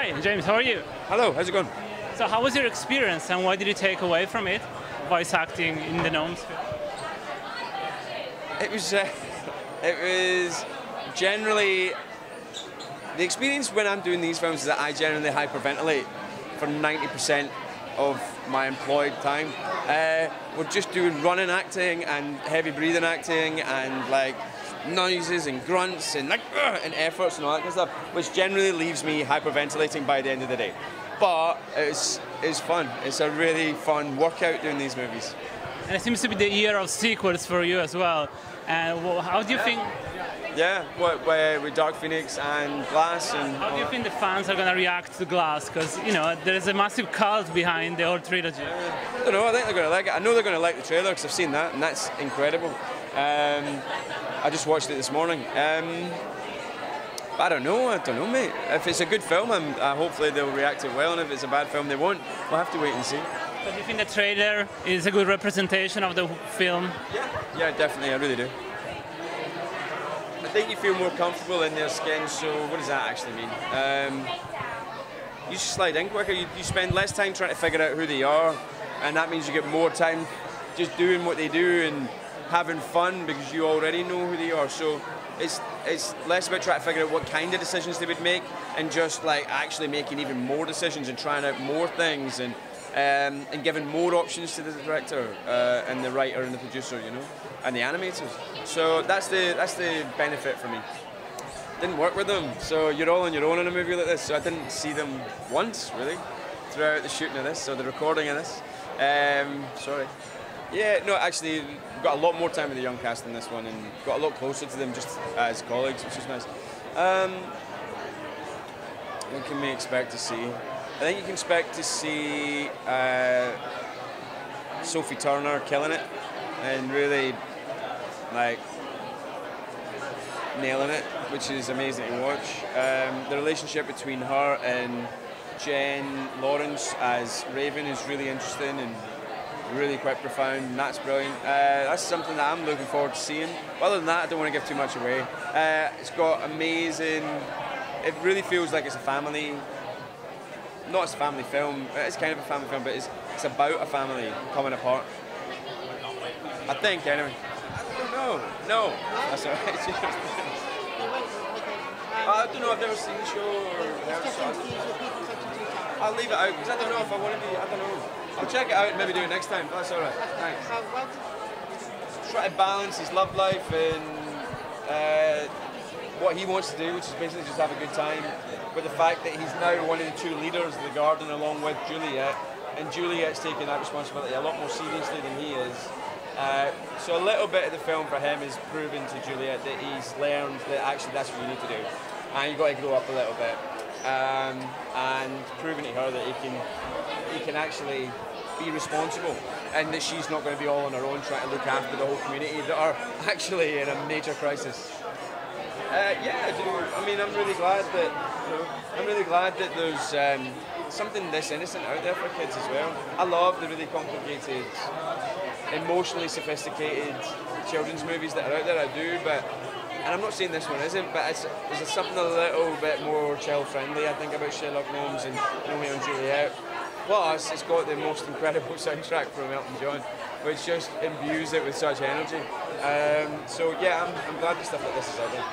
Hi, James, how are you? Hello, how's it going? So how was your experience and what did you take away from it, voice acting in the Gnomes? It was generally, the experience when I'm doing these films is that I generally hyperventilate for 90% of my employed time. We're just doing running acting and heavy breathing acting and like noises and grunts and like and efforts and all that kind of stuff, which generally leaves me hyperventilating by the end of the day. But it's fun. It's a really fun workout doing these movies. And it seems to be the year of sequels for you as well. And how do you think? Yeah, with Dark Phoenix and Glass and. How do you think the fans are gonna react to Glass? Because there is a massive cult behind the whole trilogy. I don't know. I think they're gonna like it. I know they're gonna like the trailer because I've seen that, and that's incredible. I just watched it this morning. I don't know, mate. If it's a good film, hopefully they'll react to it well, and if it's a bad film, they won't. We'll have to wait and see. So do you think the trailer is a good representation of the film? Yeah, definitely, I really do. I think you feel more comfortable in their skin, so what does that actually mean? You just slide in quicker, you spend less time trying to figure out who they are, and that means you get more time just doing what they do and having fun because you already know who they are. So it's less about trying to figure out what kind of decisions they would make and just like actually making even more decisions and trying out more things and giving more options to the director and the writer and the producer, and the animators. So that's the benefit for me. Didn't work with them, so you're all on your own in a movie like this. So I didn't see them once really throughout the shooting of this or the recording of this. Sorry. Yeah, no, actually, got a lot more time with the young cast in this one and got a lot closer to them just as colleagues, which is nice. What can we expect to see? I think you can expect to see Sophie Turner killing it and really like nailing it, which is amazing to watch. The relationship between her and Jen Lawrence as Raven is really interesting and really quite profound, and that's brilliant. That's something that I'm looking forward to seeing. But other than that, I don't want to give too much away. It's got amazing, it really feels like it's a family, not as a family film, it's kind of a family film, but it's about a family coming apart. I think, anyway. I don't know, no, that's all right. I don't know, I've never seen the show or I'll leave it out because I don't know if I want to be, I don't know. I'll check it out and maybe do it next time. That's all right. Thanks. Try to balance his love life and what he wants to do, which is basically just have a good time, with the fact that he's now one of the two leaders of the garden along with Juliet, and Juliet's taking that responsibility a lot more seriously than he is. So a little bit of the film for him is proving to Juliet that he's learned that actually that's what you need to do, and you've got to grow up a little bit, and proving to her that he can actually be responsible and that she's not going to be all on her own trying to look after the whole community that are actually in a major crisis. Yeah, I do. I mean, I'm really glad that there's something this innocent out there for kids as well. I love the really complicated, emotionally sophisticated children's movies that are out there. I do, and I'm not saying this one isn't, but there's something a little bit more child-friendly, I think, about Sherlock Gnomes and Romeo and Juliet. Plus, it's got the most incredible soundtrack from Elton John, which just imbues it with such energy. So yeah, I'm glad that stuff like this is out there.